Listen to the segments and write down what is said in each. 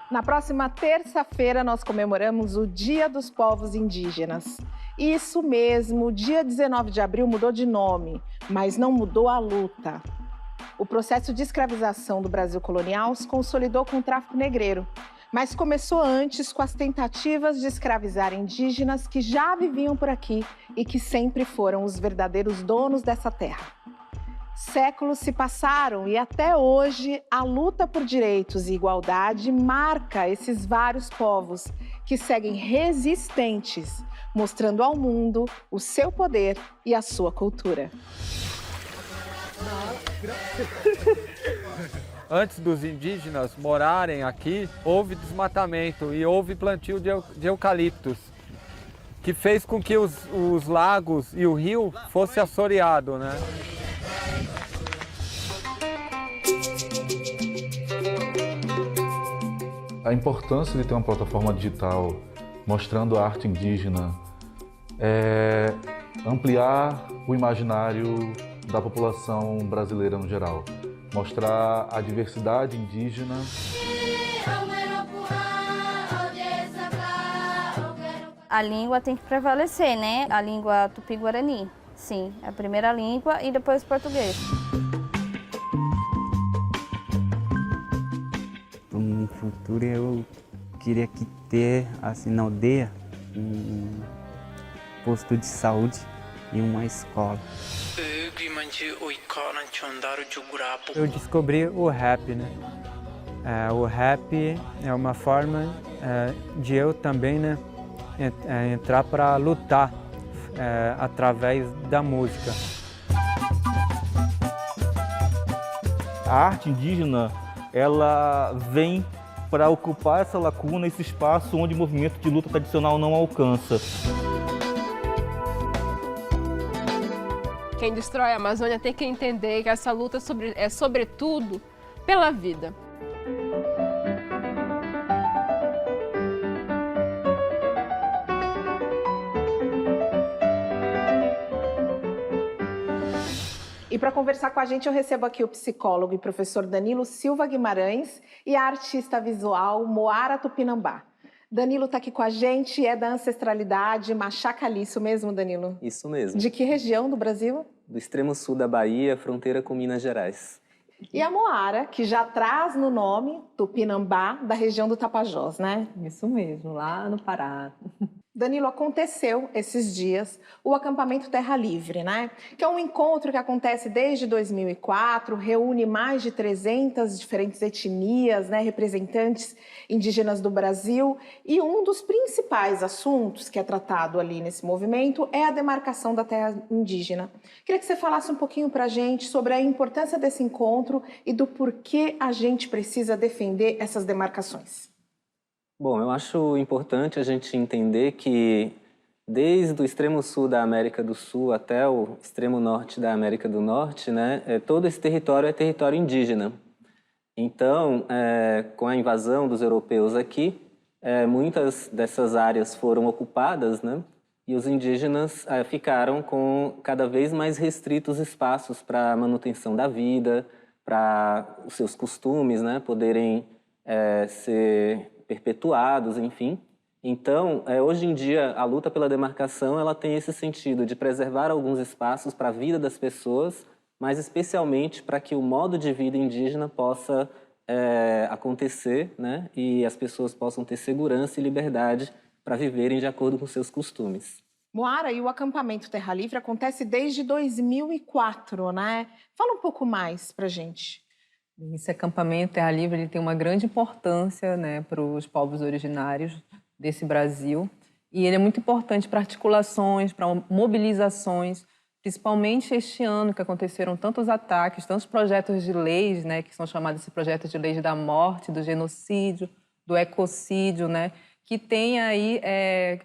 Na próxima terça-feira, nós comemoramos o Dia dos Povos Indígenas. Isso mesmo, o dia 19 de abril mudou de nome, mas não mudou a luta. O processo de escravização do Brasil colonial se consolidou com o tráfico negreiro, mas começou antes com as tentativas de escravizar indígenas que já viviam por aqui e que sempre foram os verdadeiros donos dessa terra. Séculos se passaram e até hoje a luta por direitos e igualdade marca esses vários povos que seguem resistentes, mostrando ao mundo o seu poder e a sua cultura. Antes dos indígenas morarem aqui, houve desmatamento e houve plantio de eucaliptos, que fez com que os lagos e o rio fosse assoreado, né? A importância de ter uma plataforma digital mostrando a arte indígena é ampliar o imaginário da população brasileira no geral, mostrar a diversidade indígena. A língua tem que prevalecer, né? A língua tupi-guarani, sim, a primeira língua e depois o português. No futuro eu queria que ter, assim, na aldeia, um posto de saúde e uma escola. Eu descobri o rap, né? O rap é uma forma de eu também, né, entrar para lutar através da música. A arte indígena, ela vem para ocupar essa lacuna, esse espaço onde o movimento de luta tradicional não alcança. Quem destrói a Amazônia tem que entender que essa luta é sobretudo pela vida. E para conversar com a gente, eu recebo aqui o psicólogo e professor Danilo Silva Guimarães e a artista visual Moara Tupinambá. Danilo está aqui com a gente, é da ancestralidade Machacali, isso mesmo, Danilo? Isso mesmo. De que região do Brasil? Do extremo sul da Bahia, fronteira com Minas Gerais. E a Moara, que já traz no nome Tupinambá, da região do Tapajós, né? Isso mesmo, lá no Pará. Danilo, aconteceu esses dias o acampamento Terra Livre, né? Que é um encontro que acontece desde 2004, reúne mais de 300 diferentes etnias, né, representantes indígenas do Brasil. E um dos principais assuntos que é tratado ali nesse movimento é a demarcação da terra indígena. Queria que você falasse um pouquinho para a gente sobre a importância desse encontro e do porquê a gente precisa defender essas demarcações. Bom, eu acho importante a gente entender que desde o extremo sul da América do Sul até o extremo norte da América do Norte, né, todo esse território é território indígena. Então, com a invasão dos europeus aqui, muitas dessas áreas foram ocupadas, né, e os indígenas ficaram com cada vez mais restritos espaços para a manutenção da vida, para os seus costumes, né, poderem ser perpetuados, enfim. Então, hoje em dia, a luta pela demarcação ela tem esse sentido de preservar alguns espaços para a vida das pessoas, mas especialmente para que o modo de vida indígena possa acontecer, né? E as pessoas possam ter segurança e liberdade para viverem de acordo com seus costumes. Moara, e o acampamento Terra Livre acontece desde 2004, né? Fala um pouco mais para a gente. Esse acampamento Terra Livre ele tem uma grande importância, né, para os povos originários desse Brasil. E ele é muito importante para articulações, para mobilizações, principalmente este ano que aconteceram tantos ataques, tantos projetos de leis, né, que são chamados de projetos de leis da morte, do genocídio, do ecocídio, né, que tem aí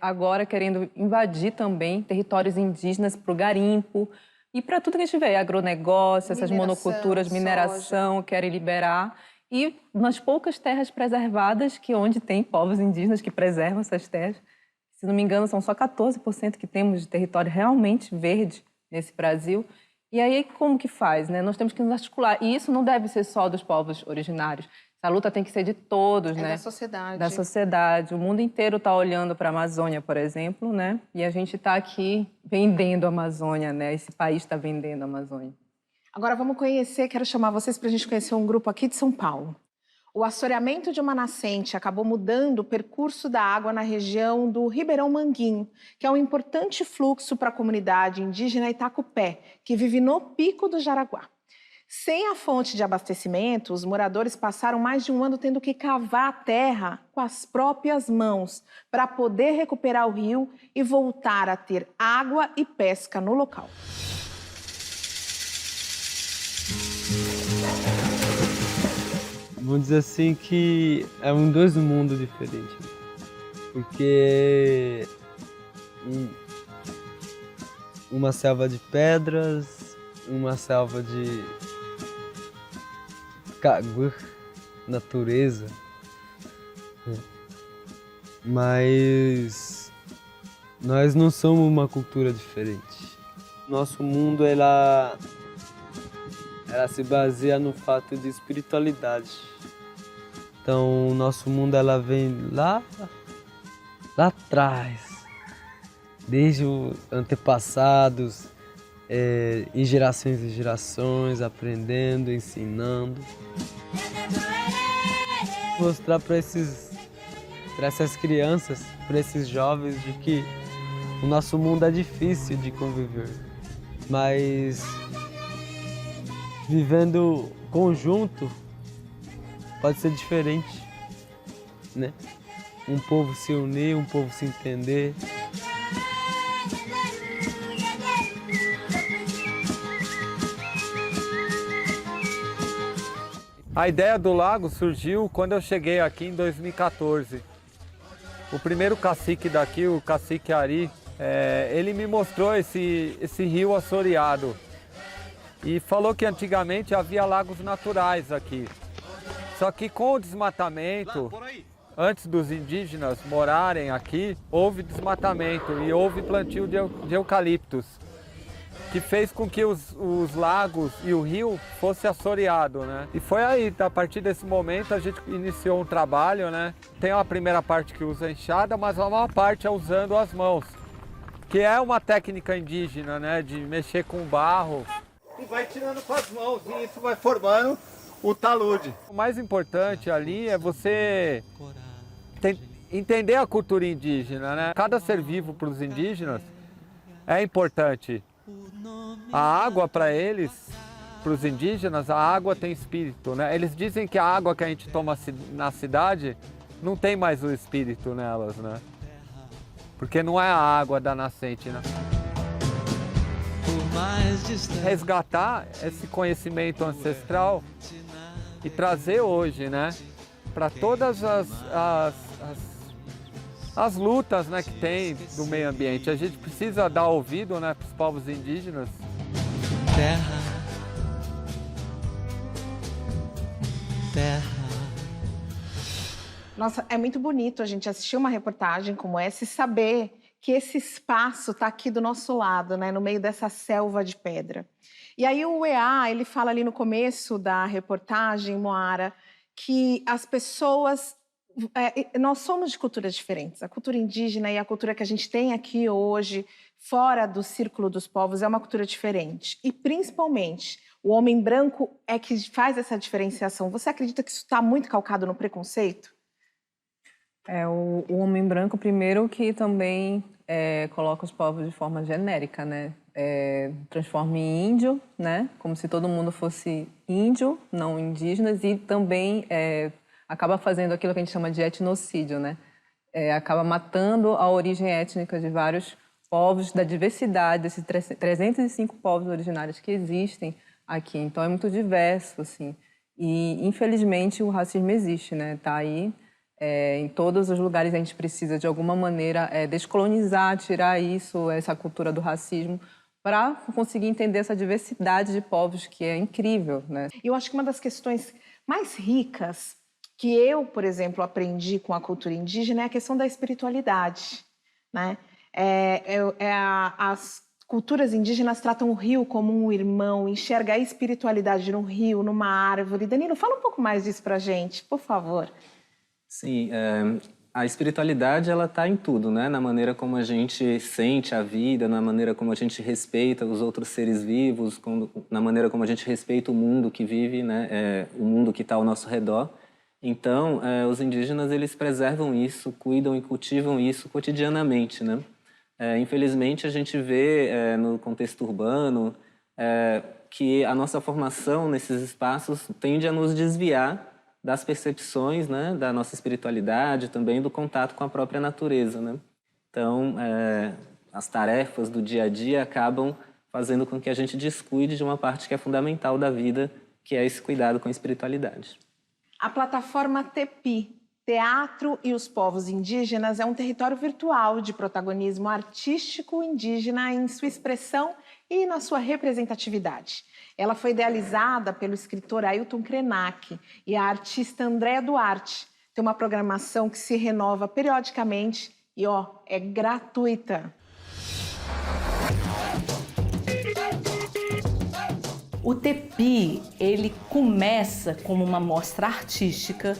agora querendo invadir também territórios indígenas para o garimpo, e para tudo que a gente vê, agronegócio, essas monoculturas, mineração, querem liberar. E nas poucas terras preservadas, onde tem povos indígenas que preservam essas terras, se não me engano, são só 14% que temos de território realmente verde nesse Brasil. E aí, como que faz, né? Nós temos que nos articular. E isso não deve ser só dos povos originários. Essa luta tem que ser de todos, né? Da sociedade. Da sociedade. O mundo inteiro está olhando para a Amazônia, por exemplo, né? E a gente está aqui vendendo a Amazônia, né? Esse país está vendendo a Amazônia. Agora vamos conhecer, quero chamar vocês para a gente conhecer um grupo aqui de São Paulo. O assoreamento de uma nascente acabou mudando o percurso da água na região do Ribeirão Manguinho, que é um importante fluxo para a comunidade indígena Itacupé, que vive no Pico do Jaraguá. Sem a fonte de abastecimento, os moradores passaram mais de um ano tendo que cavar a terra com as próprias mãos para poder recuperar o rio e voltar a ter água e pesca no local. Vamos dizer assim que é dois mundos diferentes, porque uma selva de pedras, uma selva de natureza, mas nós não somos uma cultura diferente. Nosso mundo ela se baseia no fato de espiritualidade. Então, o nosso mundo ela vem lá atrás, desde os antepassados, em gerações e gerações, aprendendo, ensinando. Mostrar para essas crianças, para esses jovens, de que o nosso mundo é difícil de conviver, mas vivendo conjunto pode ser diferente, né? Um povo se unir, um povo se entender. A ideia do lago surgiu quando eu cheguei aqui em 2014. O primeiro cacique daqui, o cacique Ari, ele me mostrou esse rio assoreado. E falou que antigamente havia lagos naturais aqui. Só que com o desmatamento, antes dos indígenas morarem aqui, houve desmatamento e houve plantio de eucaliptos, que fez com que os lagos e o rio fosse assoreado, né? E foi aí, a partir desse momento, a gente iniciou um trabalho, né? Tem uma primeira parte que usa enxada, mas a maior parte é usando as mãos, que é uma técnica indígena, né? De mexer com barro. E vai tirando com as mãos e isso vai formando o talude. O mais importante ali é você entender a cultura indígena, né? Cada ser vivo para os indígenas é importante. A água para eles, para os indígenas, a água tem espírito, né? Eles dizem que a água que a gente toma na cidade não tem mais o espírito nelas, né? Porque não é a água da nascente, né? Resgatar esse conhecimento ancestral e trazer hoje, né, para todas as lutas, né, que tem do meio ambiente. A gente precisa dar ouvido, né, para os povos indígenas. Terra. Nossa, é muito bonito a gente assistir uma reportagem como essa e saber que esse espaço está aqui do nosso lado, né, no meio dessa selva de pedra. E aí o UEA, ele fala ali no começo da reportagem, Moara, que as pessoas... nós somos de culturas diferentes. A cultura indígena e a cultura que a gente tem aqui hoje, fora do círculo dos povos, é uma cultura diferente. E, principalmente, o homem branco é que faz essa diferenciação. Você acredita que isso está muito calcado no preconceito? O homem branco, primeiro, que também coloca os povos de forma genérica, né? Transforma em índio, né? Como se todo mundo fosse índio, não indígenas, e também acaba fazendo aquilo que a gente chama de etnocídio, né? Acaba matando a origem étnica de vários povos, da diversidade desses 305 povos originários que existem aqui. Então é muito diverso, assim. E, infelizmente, o racismo existe, né? Tá aí. Em todos os lugares a gente precisa, de alguma maneira, descolonizar, tirar isso, essa cultura do racismo, para conseguir entender essa diversidade de povos que é incrível, né? Eu acho que uma das questões mais ricas que eu, por exemplo, aprendi com a cultura indígena é a questão da espiritualidade, né? As Culturas indígenas tratam o rio como um irmão, enxerga a espiritualidade no rio, numa árvore. Danilo, fala um pouco mais disso pra gente, por favor. Sim, a espiritualidade ela está em tudo, né? Na maneira como a gente sente a vida, na maneira como a gente respeita os outros seres vivos, na maneira como a gente respeita o mundo que vive, né? O mundo que está ao nosso redor. Então, os indígenas eles preservam isso, cuidam e cultivam isso cotidianamente, né? Infelizmente, a gente vê no contexto urbano que a nossa formação nesses espaços tende a nos desviar das percepções, né, da nossa espiritualidade, também do contato com a própria natureza, né? Então, as tarefas do dia a dia acabam fazendo com que a gente descuide de uma parte que é fundamental da vida, que é esse cuidado com a espiritualidade. A plataforma TEPI, Teatro e os Povos Indígenas, é um território virtual de protagonismo artístico indígena em sua expressão e na sua representatividade. Ela foi idealizada pelo escritor Ailton Krenak e a artista Andréa Duarte. Tem uma programação que se renova periodicamente e, é gratuita. O TEPI, ele começa como uma mostra artística.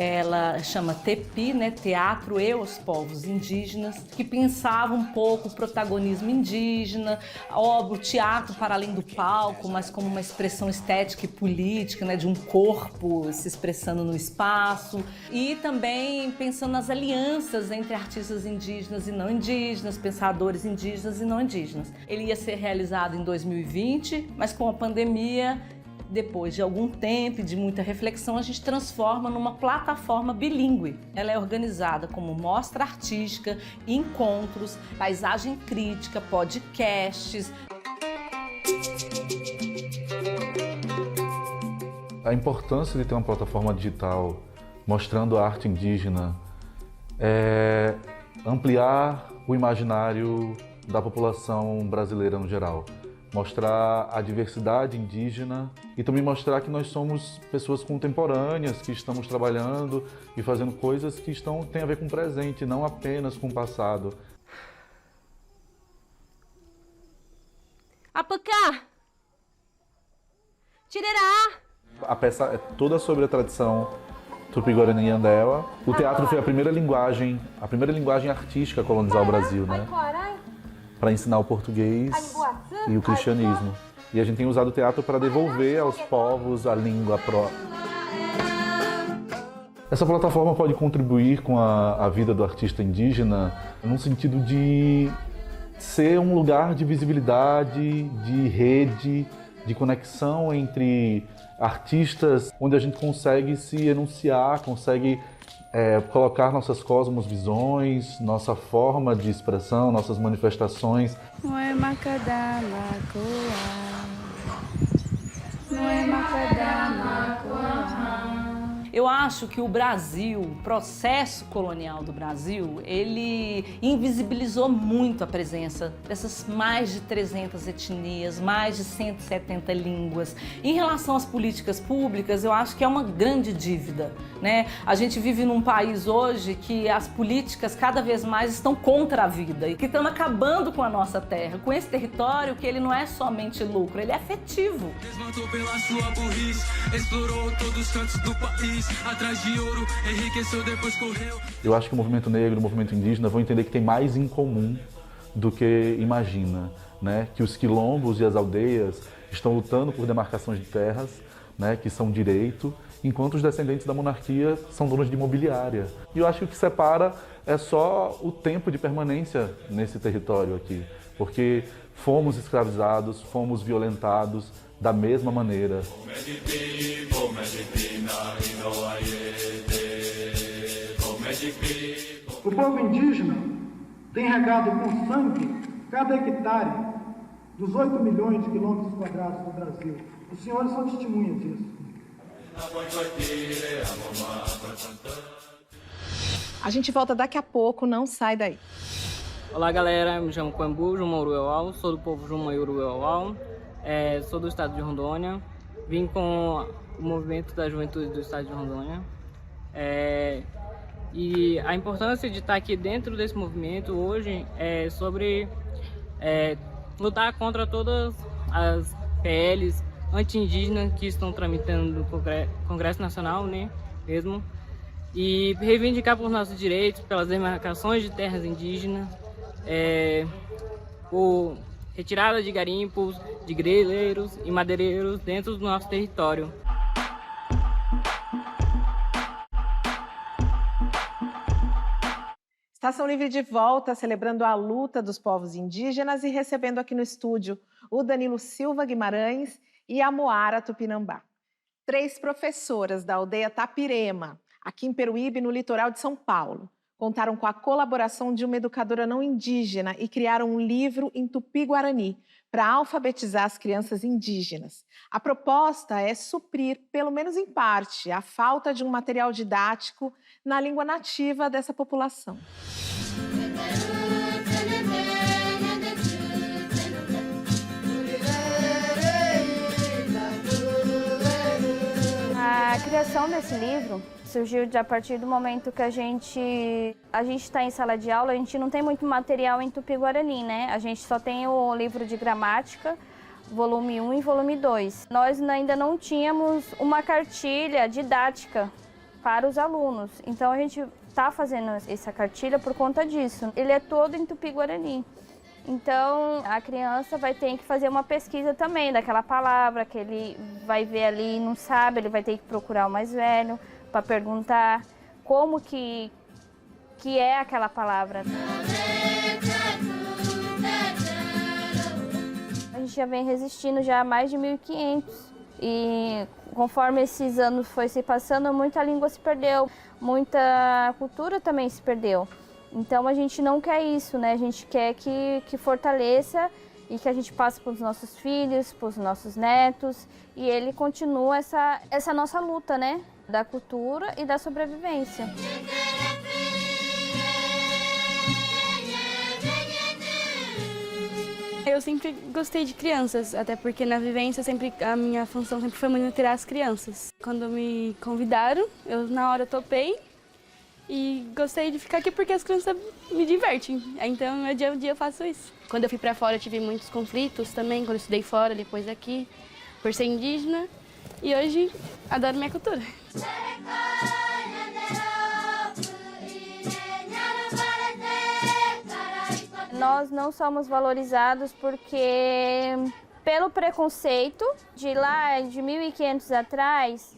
Ela chama TEPI, né, Teatro e os Povos Indígenas, que pensava um pouco o protagonismo indígena, o teatro para além do palco, mas como uma expressão estética e política, né, de um corpo se expressando no espaço, e também pensando nas alianças entre artistas indígenas e não indígenas, pensadores indígenas e não indígenas. Ele ia ser realizado em 2020, mas com a pandemia, depois de algum tempo e de muita reflexão, a gente transforma numa plataforma bilíngue. Ela é organizada como mostra artística, encontros, paisagem crítica, podcasts. A importância de ter uma plataforma digital mostrando a arte indígena é ampliar o imaginário da população brasileira no geral. Mostrar a diversidade indígena e também mostrar que nós somos pessoas contemporâneas, que estamos trabalhando e fazendo coisas que têm a ver com o presente, não apenas com o passado. Apacá! Tirerá! A peça é toda sobre a tradição Tupi-Guarani e Andewa. O teatro foi a primeira linguagem artística a colonizar o Brasil, né? Para ensinar o português e o cristianismo. E a gente tem usado o teatro para devolver aos povos a língua própria. Essa plataforma pode contribuir com a vida do artista indígena no sentido de ser um lugar de visibilidade, de rede, de conexão entre artistas, onde a gente consegue se enunciar, consegue colocar nossas cosmovisões, nossa forma de expressão, nossas manifestações. Eu acho que o Brasil, o processo colonial do Brasil, ele invisibilizou muito a presença dessas mais de 300 etnias, mais de 170 línguas. Em relação às políticas públicas, eu acho que é uma grande dívida, né? A gente vive num país hoje que as políticas cada vez mais estão contra a vida e que estão acabando com a nossa terra, com esse território que ele não é somente lucro, ele é afetivo. Desmatou pela sua burrice, explorou todos os cantos do país. Atrás de ouro, enriqueceu, depois correu. Eu acho que o movimento negro, o movimento indígena vão entender que tem mais em comum do que imagina, né? Que os quilombos e as aldeias estão lutando por demarcações de terras, né? Que são direito, enquanto os descendentes da monarquia são donos de imobiliária. E eu acho que o que separa é só o tempo de permanência nesse território aqui, porque fomos escravizados, fomos violentados da mesma maneira. O povo indígena tem regado com sangue cada hectare dos 8 milhões de quilômetros quadrados do Brasil. Os senhores são testemunhas disso. A gente volta daqui a pouco, não sai daí. Olá galera, me chamo Quembu, Juma Urueuau, sou do povo Juma Urueuau, sou do estado de Rondônia, vim com o movimento da juventude do estado de Rondônia. E a importância de estar aqui dentro desse movimento hoje é sobre lutar contra todas as PLs anti-indígenas que estão tramitando no Congresso Nacional, né, mesmo, e reivindicar por nossos direitos, pelas demarcações de terras indígenas, por retirada de garimpos, de grileiros e madeireiros dentro do nosso território. Estação Livre de volta, celebrando a luta dos povos indígenas e recebendo aqui no estúdio o Danilo Silva Guimarães e a Moara Tupinambá. 3 professoras da aldeia Tapirema, aqui em Peruíbe, no litoral de São Paulo, contaram com a colaboração de uma educadora não indígena e criaram um livro em Tupi-Guarani para alfabetizar as crianças indígenas. A proposta é suprir, pelo menos em parte, a falta de um material didático na língua nativa dessa população. A criação desse livro surgiu a partir do momento que a gente está em sala de aula, a gente não tem muito material em Tupi-Guarani, né? A gente só tem o livro de gramática, volume 1 e volume 2. Nós ainda não tínhamos uma cartilha didática para os alunos, então a gente está fazendo essa cartilha por conta disso. Ele é todo em Tupi-Guarani. Então, a criança vai ter que fazer uma pesquisa também daquela palavra que ele vai ver ali e não sabe, ele vai ter que procurar o mais velho para perguntar como que é aquela palavra. A gente já vem resistindo já há mais de 1500 e conforme esses anos foi se passando, muita língua se perdeu, muita cultura também se perdeu. Então a gente não quer isso, né? A gente quer que fortaleça e que a gente passe para os nossos filhos, para os nossos netos e ele continua essa nossa luta, né? Da cultura e da sobrevivência. Eu sempre gostei de crianças, até porque na vivência a minha função sempre foi monitorar as crianças. Quando me convidaram, eu na hora topei e gostei de ficar aqui porque as crianças me divertem. Então, no meu dia a dia eu faço isso. Quando eu fui para fora, eu tive muitos conflitos também, quando eu estudei fora, depois aqui, por ser indígena. E hoje, adoro minha cultura. Nós não somos valorizados porque, pelo preconceito de lá de 1500 atrás,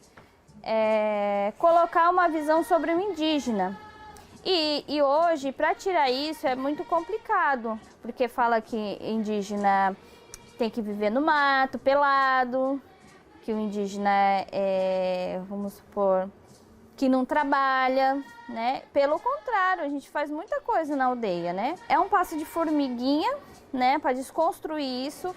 colocar uma visão sobre o indígena. E hoje, para tirar isso, é muito complicado, porque fala que indígena tem que viver no mato, pelado, que o indígena vamos supor, que não trabalha, né? Pelo contrário, a gente faz muita coisa na aldeia, né? É um passo de formiguinha, né, para desconstruir isso.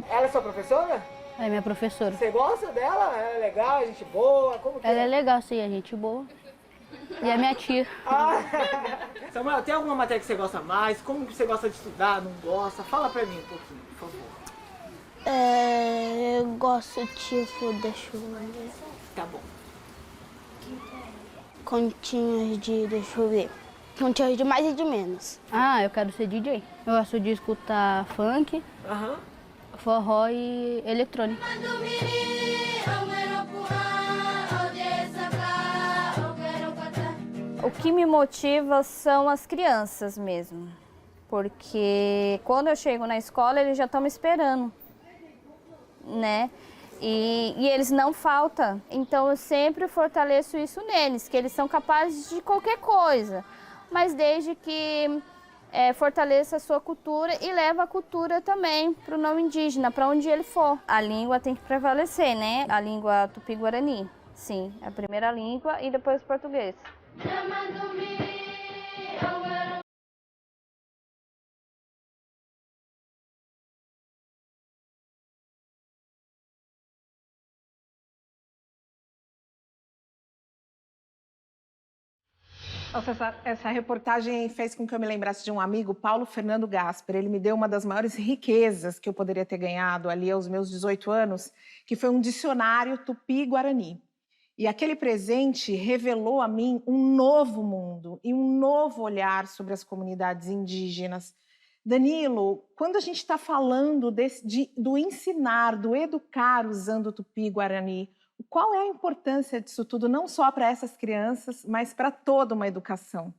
Ela é sua professora? É minha professora. Você gosta dela? Ela é legal, é gente boa? Como que Ela é legal, sim, é gente boa. E é minha tia. Samuel, tem alguma matéria que você gosta mais? Como que você gosta de estudar, não gosta? Fala pra mim um pouquinho, por favor. Eu gosto, tipo, deixa eu ver. Tá bom. Continhas de, deixa eu ver. Continhas de mais e de menos. Ah, eu quero ser DJ. Eu gosto de escutar funk, forró e eletrônica. O que me motiva são as crianças mesmo, porque quando eu chego na escola eles já estão me esperando, né? E eles não faltam, então eu sempre fortaleço isso neles, que eles são capazes de qualquer coisa, mas desde que fortaleça a sua cultura e leva a cultura também para o não indígena, para onde ele for. A língua tem que prevalecer, né? A língua Tupi-Guarani, sim, a primeira língua e depois o português. Nossa, essa reportagem fez com que eu me lembrasse de um amigo, Paulo Fernando Gasper. Ele me deu uma das maiores riquezas que eu poderia ter ganhado ali aos meus 18 anos, que foi um dicionário Tupi-Guarani. E aquele presente revelou a mim um novo mundo e um novo olhar sobre as comunidades indígenas. Danilo, quando a gente está falando do ensinar, do educar usando o Tupi-Guarani, qual é a importância disso tudo, não só para essas crianças, mas para toda uma educação?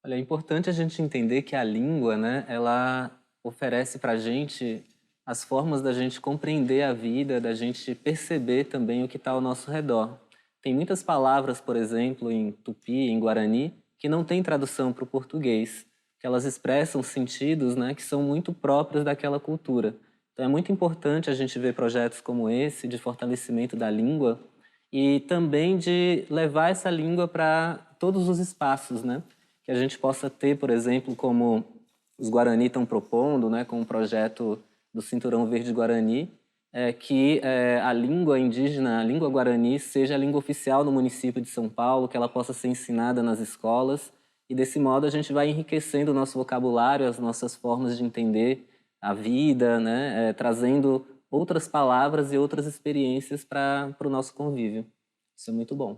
Olha, é importante a gente entender que a língua, né, ela oferece para a gente as formas da gente compreender a vida, da gente perceber também o que está ao nosso redor. Tem muitas palavras, por exemplo, em Tupi, em Guarani, que não tem tradução para o português, que elas expressam sentidos, né, que são muito próprios daquela cultura. Então é muito importante a gente ver projetos como esse, de fortalecimento da língua, e também de levar essa língua para todos os espaços, né? Que a gente possa ter, por exemplo, como os Guarani estão propondo, né, com o projeto do Cinturão Verde Guarani, que a língua indígena, a língua Guarani, seja a língua oficial no município de São Paulo, que ela possa ser ensinada nas escolas, e desse modo a gente vai enriquecendo o nosso vocabulário, as nossas formas de entender a vida, né, trazendo outras palavras e outras experiências para o nosso convívio. Isso é muito bom.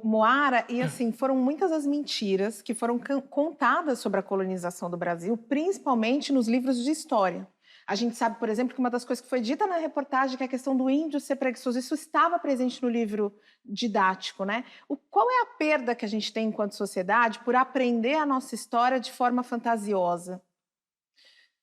Moara, e assim, foram muitas as mentiras que foram contadas sobre a colonização do Brasil, principalmente nos livros de história. A gente sabe, por exemplo, que uma das coisas que foi dita na reportagem, que é a questão do índio ser preguiçoso, isso estava presente no livro didático, né? Qual é a perda que a gente tem enquanto sociedade por aprender a nossa história de forma fantasiosa?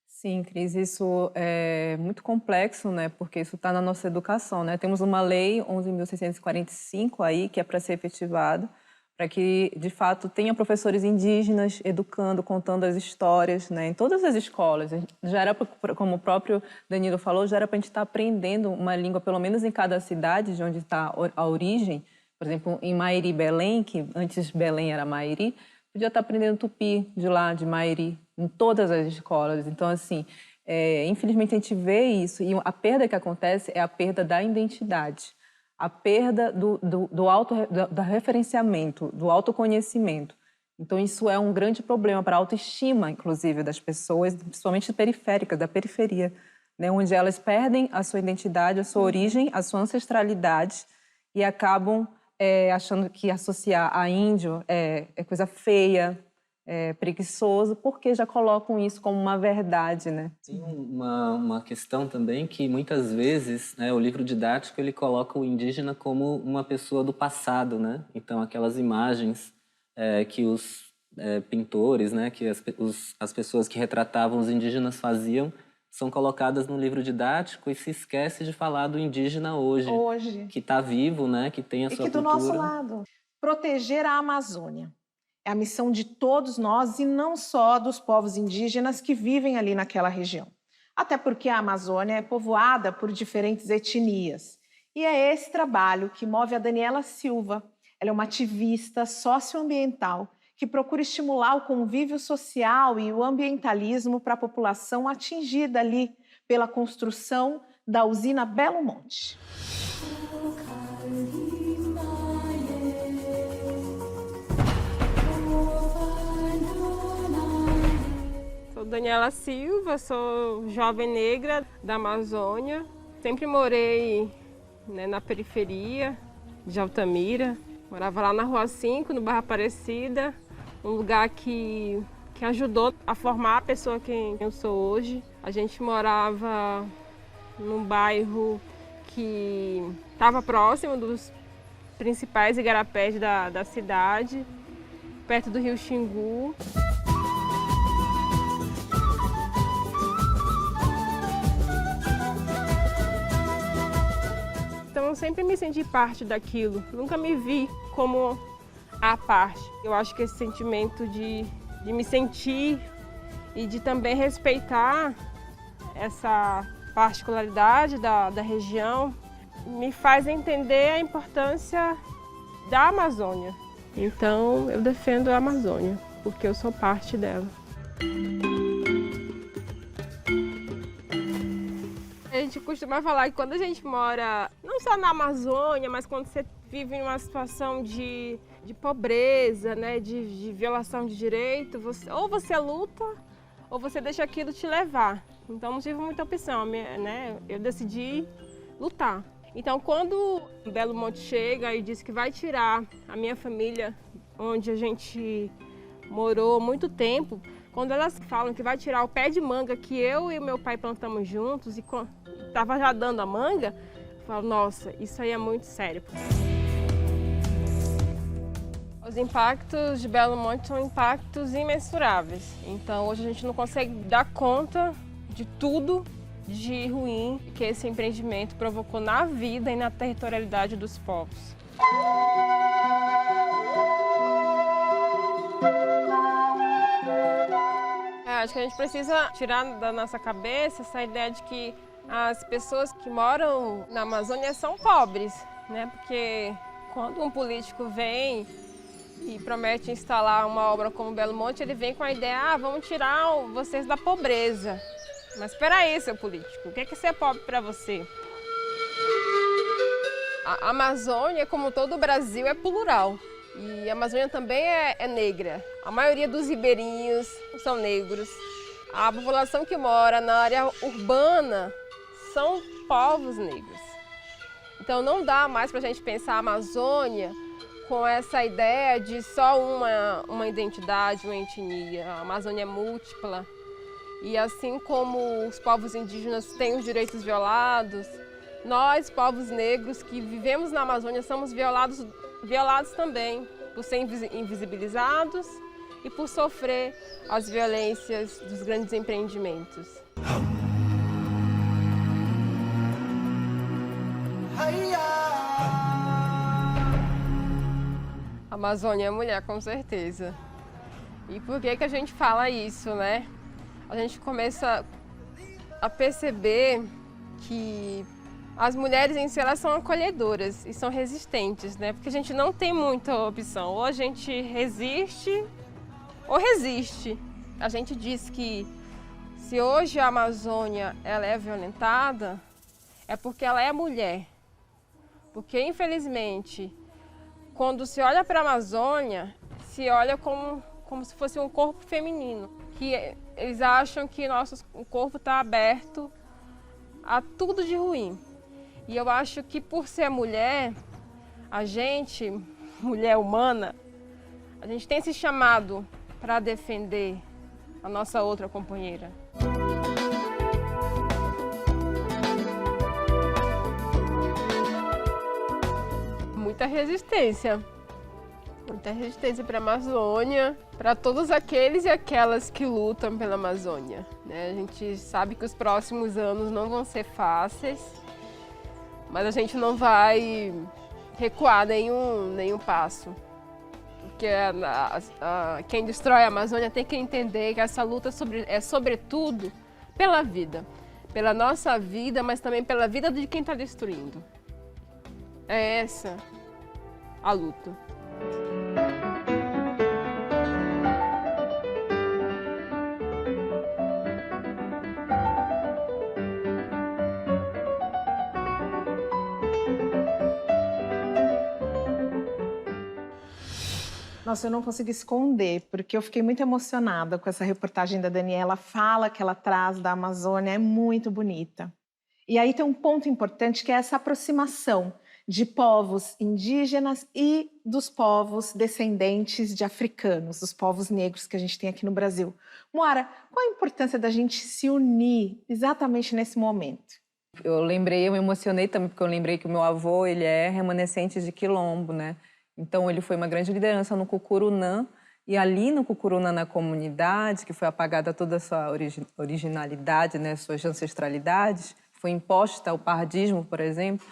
Sim, Cris, isso é muito complexo, né? Porque isso está na nossa educação, né? Temos uma lei 11.645 aí que é para ser efetivado, para que, de fato, tenha professores indígenas educando, contando as histórias, né, em todas as escolas. Já era, como o próprio Danilo falou, já era para a gente estar aprendendo uma língua, pelo menos em cada cidade de onde está a origem. Por exemplo, em Mairi, Belém, que antes Belém era Mairi, podia estar aprendendo tupi de lá, de Mairi, em todas as escolas. Então, assim, infelizmente a gente vê isso, e a perda que acontece é a perda da identidade. A perda do referenciamento, do autoconhecimento. Então, isso é um grande problema para a autoestima, inclusive, das pessoas, principalmente periféricas, da periferia, né, onde elas perdem a sua identidade, a sua origem, a sua ancestralidade e acabam achando que associar a índio é coisa feia, preguiçoso, porque já colocam isso como uma verdade, né? Tem uma questão também que muitas vezes, né, o livro didático ele coloca o indígena como uma pessoa do passado, né? Então aquelas imagens que os pintores, né, que as pessoas que retratavam os indígenas faziam, são colocadas no livro didático e se esquece de falar do indígena hoje. Que está vivo, né, que tem a sua cultura. E que do nosso lado, proteger a Amazônia. É a missão de todos nós e não só dos povos indígenas que vivem ali naquela região. Até porque a Amazônia é povoada por diferentes etnias. E é esse trabalho que move a Daniela Silva. Ela é uma ativista socioambiental que procura estimular o convívio social e o ambientalismo para a população atingida ali pela construção da usina Belo Monte. Sou Daniela Silva, sou jovem negra da Amazônia. Sempre morei, né, na periferia de Altamira. Morava lá na Rua 5, no bairro Aparecida, um lugar que ajudou a formar a pessoa que eu sou hoje. A gente morava num bairro que estava próximo dos principais igarapés da cidade, perto do Rio Xingu. Então eu sempre me senti parte daquilo, nunca me vi como a parte. Eu acho que esse sentimento de me sentir e de também respeitar essa particularidade da região me faz entender a importância da Amazônia. Então eu defendo a Amazônia, porque eu sou parte dela. A gente costuma falar que quando a gente mora, não só na Amazônia, mas quando você vive em uma situação de pobreza, né, de violação de direito, ou você luta, ou você deixa aquilo te levar. Então não tive muita opção, né? Eu decidi lutar. Então, quando Belo Monte chega e diz que vai tirar a minha família, onde a gente morou muito tempo, quando elas falam que vai tirar o pé de manga que eu e meu pai plantamos juntos e estava já dando a manga, eu falo, nossa, isso aí é muito sério. Os impactos de Belo Monte são impactos imensuráveis. Então, hoje a gente não consegue dar conta de tudo de ruim que esse empreendimento provocou na vida e na territorialidade dos povos. Acho que a gente precisa tirar da nossa cabeça essa ideia de que as pessoas que moram na Amazônia são pobres, né? Porque quando um político vem e promete instalar uma obra como Belo Monte, ele vem com a ideia, vamos tirar vocês da pobreza. Mas espera aí, seu político, o que é ser pobre para você? A Amazônia, como todo o Brasil, é plural. E a Amazônia também é negra. A maioria dos ribeirinhos são negros. A população que mora na área urbana são povos negros. Então não dá mais para a gente pensar a Amazônia com essa ideia de só uma identidade, uma etnia. A Amazônia é múltipla. E assim como os povos indígenas têm os direitos violados, nós, povos negros que vivemos na Amazônia, somos violados também, por ser invisibilizados e por sofrer as violências dos grandes empreendimentos. A Amazônia é mulher, com certeza. E por que a gente fala isso, né? A gente começa a perceber que as mulheres em si, elas são acolhedoras e são resistentes, né? Porque a gente não tem muita opção. Ou a gente resiste ou resiste. A gente diz que se hoje a Amazônia ela é violentada, é porque ela é mulher. Porque, infelizmente, quando se olha para a Amazônia, se olha como se fosse um corpo feminino. Que eles acham que o corpo está aberto a tudo de ruim. E eu acho que por ser mulher, a gente, mulher humana, a gente tem esse chamado para defender a nossa outra companheira. Muita resistência para a Amazônia, para todos aqueles e aquelas que lutam pela Amazônia, né? A gente sabe que os próximos anos não vão ser fáceis, mas a gente não vai recuar nenhum passo. Porque quem destrói a Amazônia tem que entender que essa luta é sobretudo pela vida. Pela nossa vida, mas também pela vida de quem está destruindo. É essa a luta. Nossa, eu não consigo esconder, porque eu fiquei muito emocionada com essa reportagem da Daniela. A fala que ela traz da Amazônia é muito bonita. E aí tem um ponto importante que é essa aproximação de povos indígenas e dos povos descendentes de africanos, dos povos negros que a gente tem aqui no Brasil. Moara, qual a importância da gente se unir exatamente nesse momento? Eu me emocionei também, porque eu lembrei que o meu avô, ele é remanescente de Quilombo, né? Então, ele foi uma grande liderança no Cucurunã, e ali no Cucurunã, na comunidade, que foi apagada toda a sua originalidade, né, suas ancestralidades, foi imposta o pardismo, por exemplo.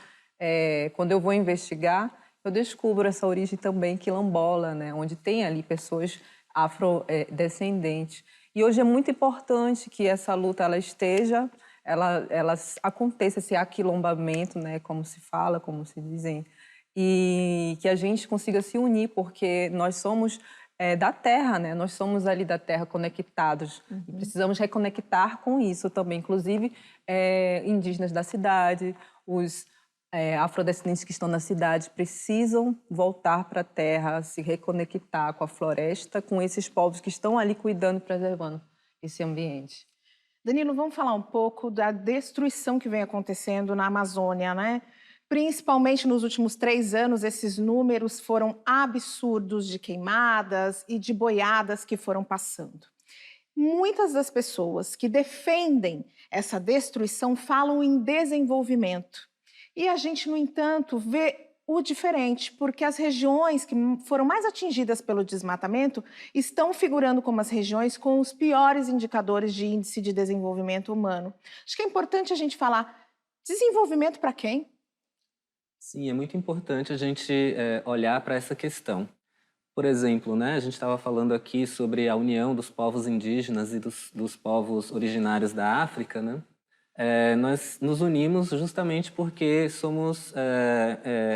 Quando eu vou investigar, eu descubro essa origem também quilombola, né, onde tem ali pessoas afrodescendentes. E hoje é muito importante que essa luta ela aconteça, esse aquilombamento, né, como se fala, como se dizem, e que a gente consiga se unir, porque nós somos da terra, né? Nós somos ali da terra conectados. Uhum. E precisamos reconectar com isso também, inclusive indígenas da cidade, os afrodescendentes que estão na cidade precisam voltar para a terra, se reconectar com a floresta, com esses povos que estão ali cuidando e preservando esse ambiente. Danilo, vamos falar um pouco da destruição que vem acontecendo na Amazônia, né? Principalmente nos últimos 3 anos, esses números foram absurdos de queimadas e de boiadas que foram passando. Muitas das pessoas que defendem essa destruição falam em desenvolvimento. E a gente, no entanto, vê o diferente, porque as regiões que foram mais atingidas pelo desmatamento estão figurando como as regiões com os piores indicadores de índice de desenvolvimento humano. Acho que é importante a gente falar desenvolvimento para quem? Sim, é muito importante a gente olhar para essa questão. Por exemplo, né, a gente estava falando aqui sobre a união dos povos indígenas e dos povos originários da África, né? Nós nos unimos justamente porque somos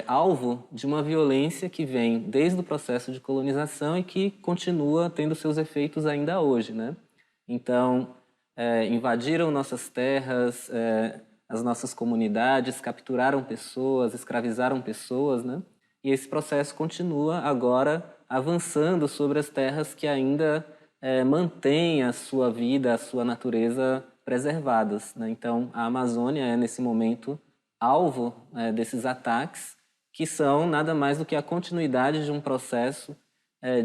alvo de uma violência que vem desde o processo de colonização e que continua tendo seus efeitos ainda hoje, né? Então, invadiram nossas terras, as nossas comunidades, capturaram pessoas, escravizaram pessoas, né? E esse processo continua agora avançando sobre as terras que ainda mantêm a sua vida, a sua natureza preservadas, né? Então, a Amazônia é, nesse momento, alvo desses ataques, que são nada mais do que a continuidade de um processo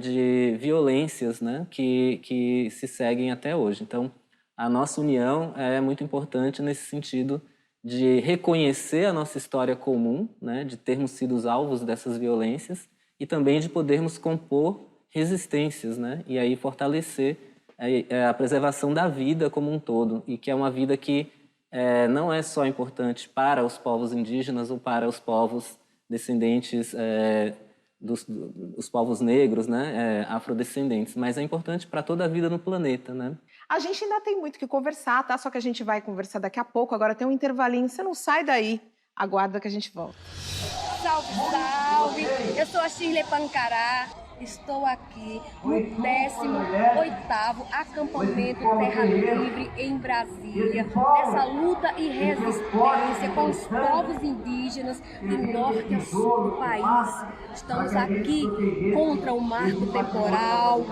de violências, né? que se seguem até hoje. Então, a nossa união é muito importante nesse sentido de reconhecer a nossa história comum, né? De termos sido os alvos dessas violências e também de podermos compor resistências, né? E aí fortalecer a preservação da vida como um todo, e que é uma vida que não é só importante para os povos indígenas ou para os povos descendentes dos povos negros, né, afrodescendentes, mas é importante para toda a vida no planeta, né? A gente ainda tem muito que conversar, tá? Só que a gente vai conversar daqui a pouco, agora tem um intervalinho, você não sai daí, aguarda que a gente volta. Salve, salve! Eu sou a Shirley Pancará. Estou aqui no 18º acampamento Terra Livre em Brasília, nessa luta e resistência com os povos indígenas de norte a sul do país. Estamos aqui contra o marco temporal,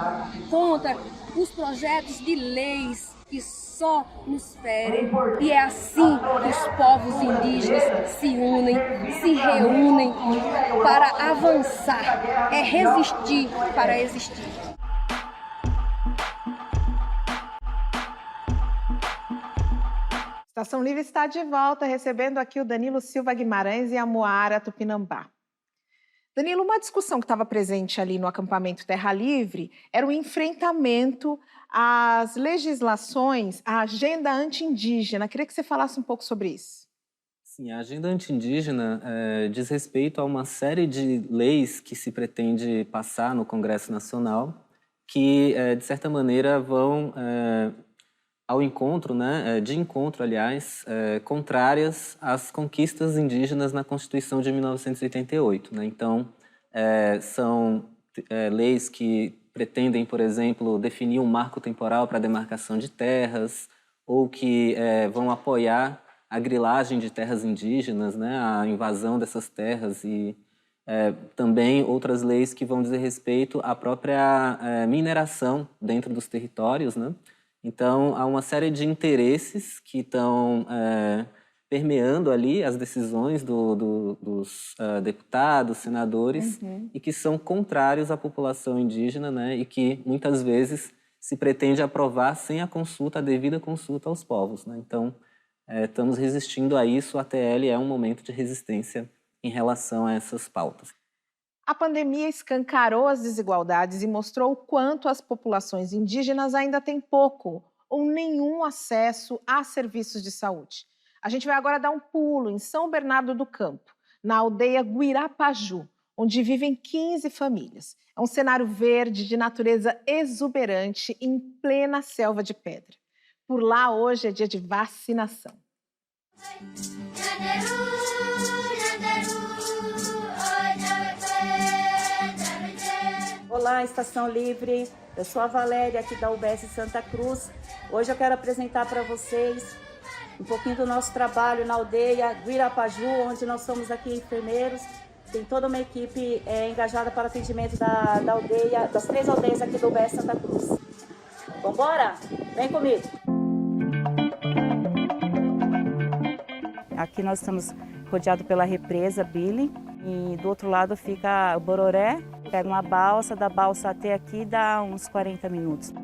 contra os projetos de leis que só nos ferem. E é assim que os povos indígenas se unem, se reúnem para avançar. É resistir para existir. Estação Livre está de volta, recebendo aqui o Danilo Silva Guimarães e a Moara Tupinambá. Danilo, uma discussão que estava presente ali no acampamento Terra Livre era o enfrentamento às legislações, à agenda anti-indígena. Queria que você falasse um pouco sobre isso. Sim, a agenda anti-indígena diz respeito a uma série de leis que se pretende passar no Congresso Nacional, que, de certa maneira, vão ao encontro, né, aliás, contrárias às conquistas indígenas na Constituição de 1988. Né? Então, são leis que pretendem, por exemplo, definir um marco temporal para a demarcação de terras, ou que vão apoiar a grilagem de terras indígenas, né, a invasão dessas terras, e também outras leis que vão dizer respeito à própria mineração dentro dos territórios, né? Então, há uma série de interesses que estão permeando ali as decisões dos deputados, senadores, e que são contrários à população indígena, né? E que muitas vezes se pretende aprovar sem a devida consulta aos povos, né? Então, estamos resistindo a isso, a TL é um momento de resistência em relação a essas pautas. A pandemia escancarou as desigualdades e mostrou o quanto as populações indígenas ainda têm pouco ou nenhum acesso a serviços de saúde. A gente vai agora dar um pulo em São Bernardo do Campo, na aldeia Guirapaju, onde vivem 15 famílias. É um cenário verde de natureza exuberante em plena selva de pedra. Por lá, hoje é dia de vacinação. Olá, Estação Livre. Eu sou a Valéria, aqui da UBS Santa Cruz. Hoje eu quero apresentar para vocês um pouquinho do nosso trabalho na aldeia Guirapaju, onde nós somos aqui enfermeiros. Tem toda uma equipe engajada para atendimento da aldeia, das 3 aldeias aqui do UBS Santa Cruz. Vambora? Vem comigo! Aqui nós estamos rodeados pela represa Billy e do outro lado fica o Bororé. Pega uma balsa, da balsa até aqui dá uns 40 minutos.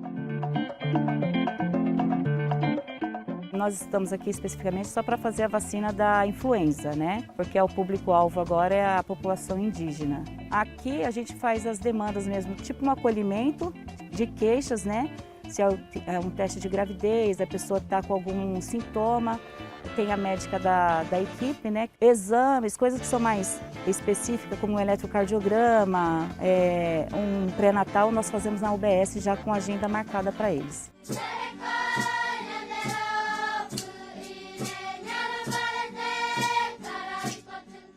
Nós estamos aqui especificamente só para fazer a vacina da influenza, né? Porque o público-alvo agora é a população indígena. Aqui a gente faz as demandas mesmo, tipo um acolhimento de queixas, né? Se é um teste de gravidez, a pessoa está com algum sintoma, tem a médica da equipe, né? Exames, coisas que são mais específicas, como um eletrocardiograma, um pré-natal, nós fazemos na UBS já com agenda marcada para eles.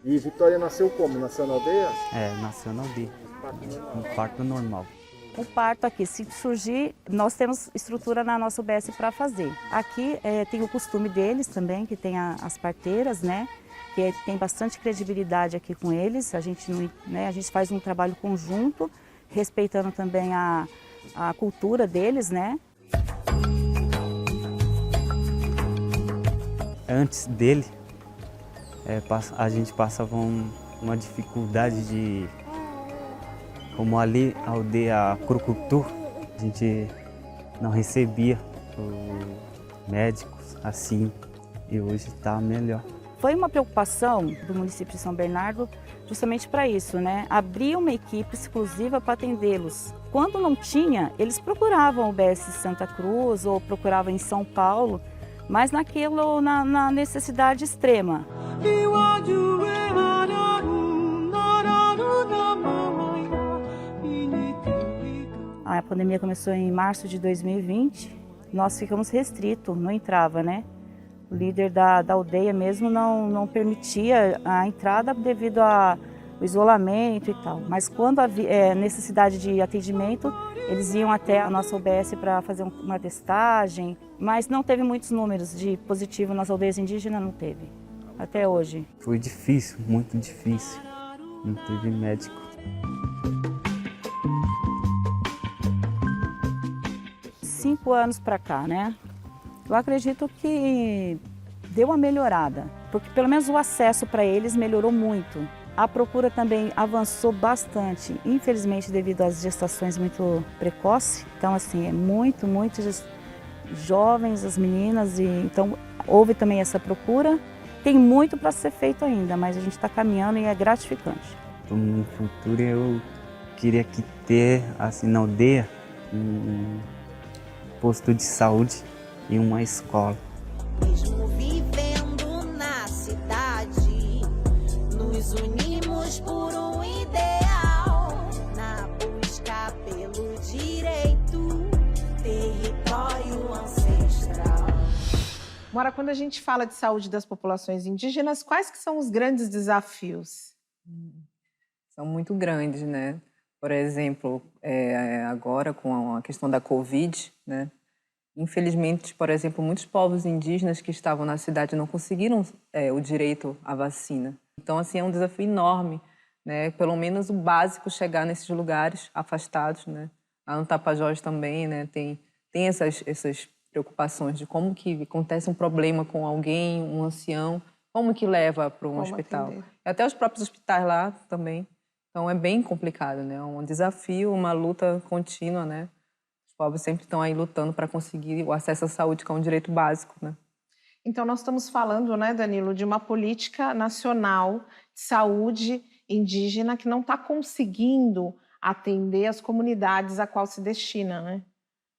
E Vitória nasceu como? Nasceu na aldeia? Nasceu na aldeia, um parto normal. O parto aqui, se surgir, nós temos estrutura na nossa UBS para fazer. Aqui tem o costume deles também, que tem as parteiras, né? Que tem bastante credibilidade aqui com eles. A gente faz um trabalho conjunto, respeitando também a cultura deles, né? Antes dele, a gente passava uma dificuldade de... Como ali a aldeia Curucutu, a gente não recebia médicos assim e hoje está melhor. Foi uma preocupação do município de São Bernardo justamente para isso, né? Abrir uma equipe exclusiva para atendê-los. Quando não tinha, eles procuravam o UBS Santa Cruz ou procuravam em São Paulo, mas na necessidade extrema. A pandemia começou em março de 2020, nós ficamos restritos, não entrava, né? O líder da aldeia mesmo não permitia a entrada devido ao isolamento e tal. Mas quando havia necessidade de atendimento, eles iam até a nossa UBS para fazer uma testagem, mas não teve muitos números de positivo nas aldeias indígenas, não teve, até hoje. Foi difícil, muito difícil, não teve médico. Cinco anos para cá, né? Eu acredito que deu uma melhorada, porque pelo menos o acesso para eles melhorou muito. A procura também avançou bastante, infelizmente devido às gestações muito precoces. Então, assim, muito jovens as meninas, e então houve também essa procura. Tem muito para ser feito ainda, mas a gente está caminhando e é gratificante. No futuro eu queria que ter, assim, na aldeia, posto de saúde e uma escola. Mesmo vivendo na cidade, nos unimos por um ideal, na busca pelo direito, território ancestral. Mora, quando a gente fala de saúde das populações indígenas, quais que são os grandes desafios? São muito grandes, né? Por exemplo, agora com a questão da Covid, né? Infelizmente, por exemplo, muitos povos indígenas que estavam na cidade não conseguiram o direito à vacina. Então, assim, é um desafio enorme, né? Pelo menos o básico chegar nesses lugares afastados, né? Lá no Tapajós também, né? Tem essas preocupações de como que acontece um problema com alguém, um ancião, como que leva para um hospital. Atender. Até os próprios hospitais lá também. Então, é bem complicado, né? É um desafio, uma luta contínua, né? Os povos sempre estão aí lutando para conseguir o acesso à saúde, que é um direito básico, né? Então, nós estamos falando, né, Danilo, de uma política nacional de saúde indígena que não está conseguindo atender as comunidades a qual se destina, né?